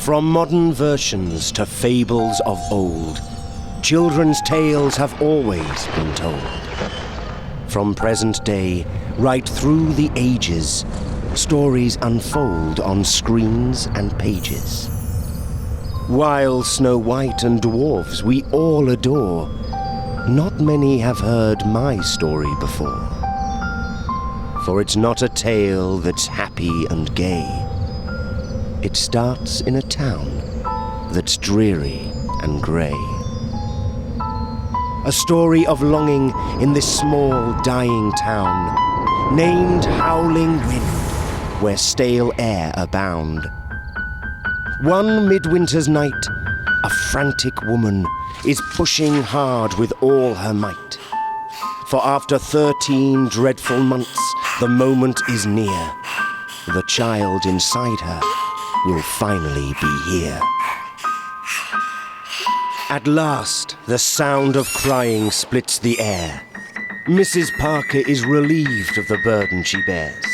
From modern versions to fables of old, children's tales have always been told. From present day, right through the ages, stories unfold on screens and pages. While Snow White and dwarves we all adore, not many have heard my story before. For it's not a tale that's happy and gay. It starts in a town that's dreary and grey. A story of longing in this small, dying town, named Howling Wind, where stale air abound. One midwinter's night, a frantic woman is pushing hard with all her might. For after 13 dreadful months, the moment is near. The child inside her will finally be here. At last, the sound of crying splits the air. Mrs. Parker is relieved of the burden she bears.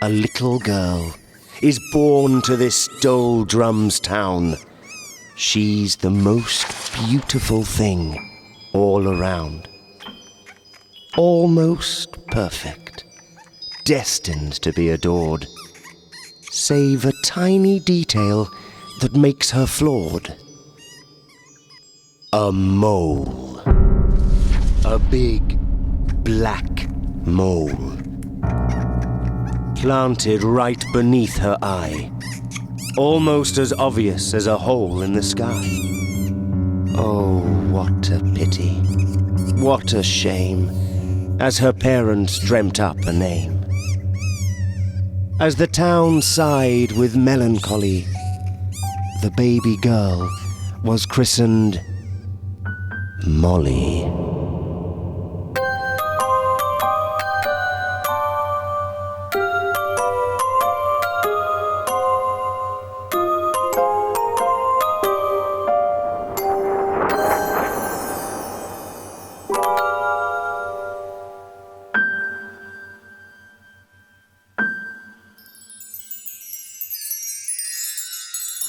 A little girl is born to this doldrums town. She's the most beautiful thing all around. Almost perfect, destined to be adored, save a tiny detail that makes her flawed. A mole. A big, black mole. Planted right beneath her eye, almost as obvious as a hole in the sky. Oh, what a pity, what a shame, as her parents dreamt up a name. As the town sighed with melancholy, the baby girl was christened Molly.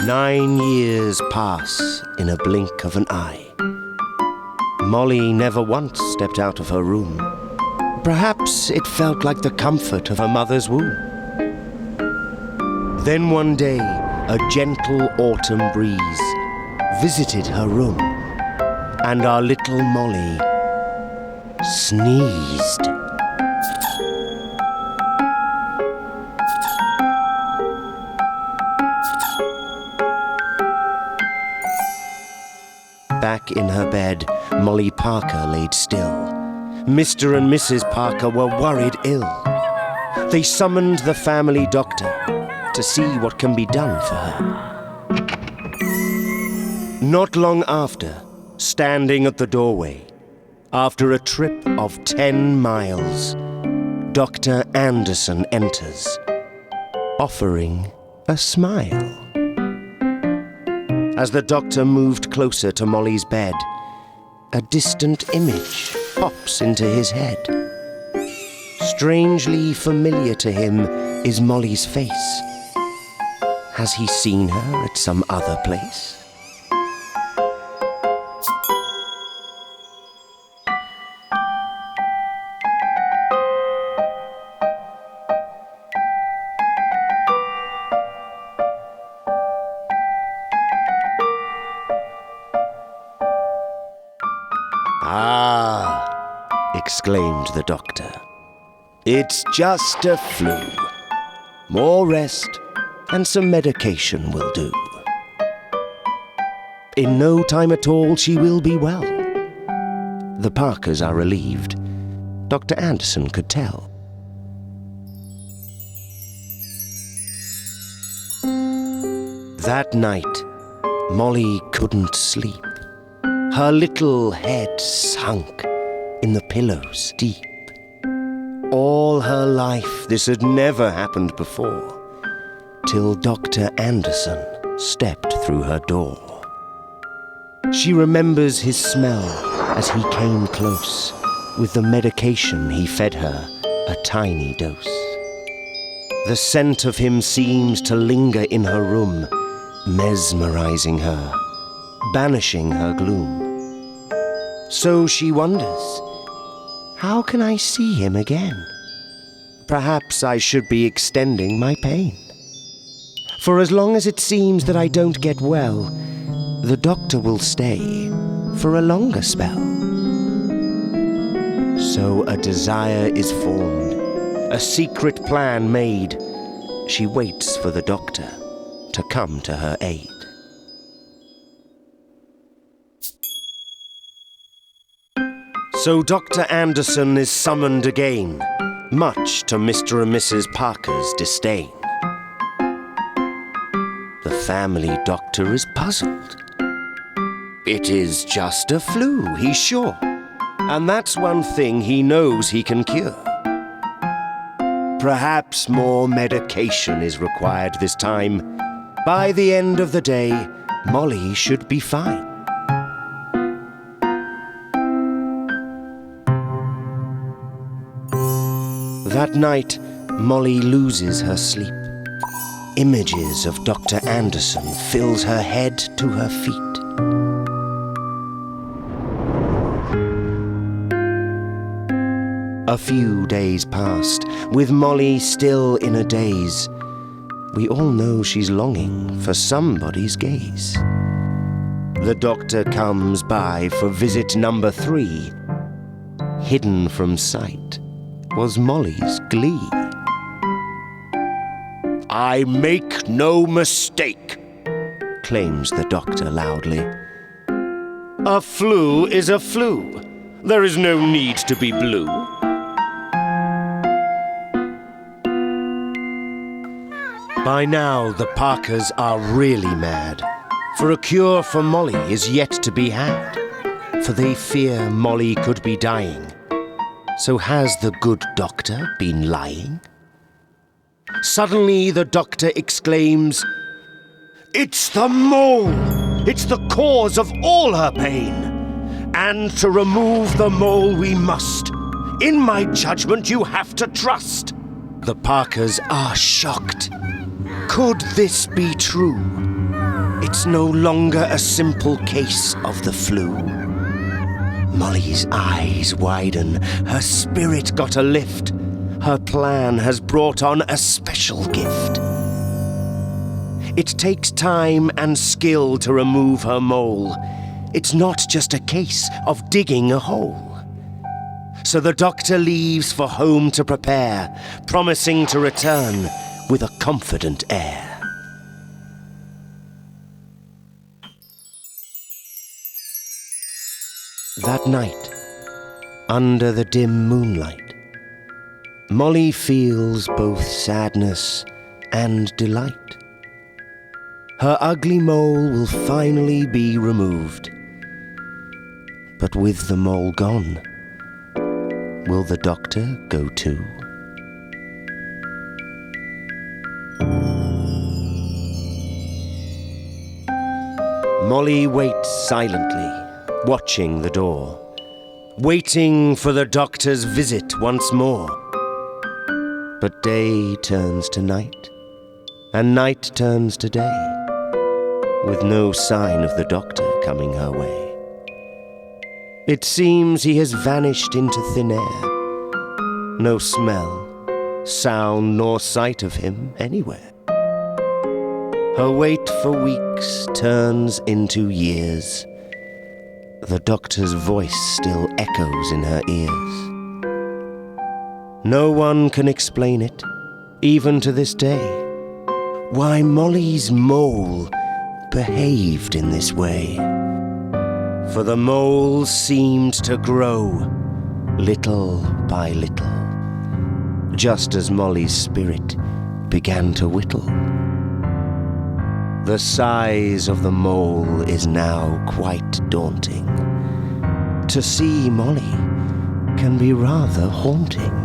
Nine years pass in a blink of an eye. Molly never once stepped out of her room. Perhaps it felt like the comfort of her mother's womb. Then one day, a gentle autumn breeze visited her room, and our little Molly sneezed. Back in her bed, Molly Parker laid still. Mr. and Mrs. Parker were worried ill. They summoned the family doctor to see what can be done for her. Not long after, standing at the doorway, after a trip of 10 miles, Dr. Anderson enters, offering a smile. As the doctor moved closer to Molly's bed, a distant image pops into his head. Strangely familiar to him is Molly's face. Has he seen her at some other place? "Ah," exclaimed the doctor. "It's just a flu. More rest and some medication will do. In no time at all she will be well." The Parkers are relieved. Dr. Anderson could tell. That night, Molly couldn't sleep. Her little head sunk in the pillows deep. All her life this had never happened before, till Dr. Anderson stepped through her door. She remembers his smell as he came close. With the medication he fed her a tiny dose. The scent of him seems to linger in her room mesmerizing her, banishing her gloom. So she wonders, how can I see him again? Perhaps I should be extending my pain. For as long as it seems that I don't get well, the doctor will stay for a longer spell. So a desire is formed, a secret plan made. She waits for the doctor to come to her aid. So Dr. Anderson is summoned again, much to Mr. and Mrs. Parker's disdain. The family doctor is puzzled. It is just a flu, he's sure, and that's one thing he knows he can cure. Perhaps more medication is required this time. By the end of the day, Molly should be fine. That night, Molly loses her sleep. Images of Dr. Anderson fills her head to her feet. A few days passed, with Molly still in a daze. We all know she's longing for somebody's gaze. The doctor comes by for visit number 3. Hidden from sight was Molly's glee. I make no mistake, claims the doctor loudly. A flu is a flu. There is no need to be blue. By now, the Parkers are really mad, for a cure for Molly is yet to be had, for they fear Molly could be dying. So has the good doctor been lying? Suddenly the doctor exclaims, "It's the mole! It's the cause of all her pain! And to remove the mole we must. In my judgment you have to trust." The Parkers are shocked. Could this be true? It's no longer a simple case of the flu. Molly's eyes widen, her spirit got a lift. Her plan has brought on a special gift. It takes time and skill to remove her mole. It's not just a case of digging a hole. So the doctor leaves for home to prepare, promising to return with a confident air. That night, under the dim moonlight, Molly feels both sadness and delight. Her ugly mole will finally be removed. But with the mole gone, will the doctor go too? Molly waits silently, watching the door, waiting for the doctor's visit once more. But day turns to night, and night turns to day, with no sign of the doctor coming her way. It seems he has vanished into thin air. No smell, sound, nor sight of him anywhere. Her wait for weeks turns into years. The doctor's voice still echoes in her ears. No one can explain it, even to this day, why Molly's mole behaved in this way. For the mole seemed to grow, little by little, just as Molly's spirit began to whittle. The size of the mole is now quite daunting. To see Molly can be rather haunting.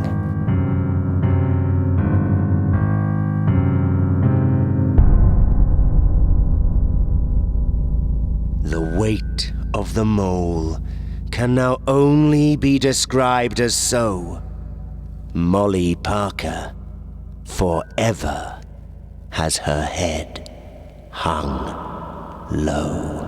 The weight of the mole can now only be described as so. Molly Parker forever has her head hung low.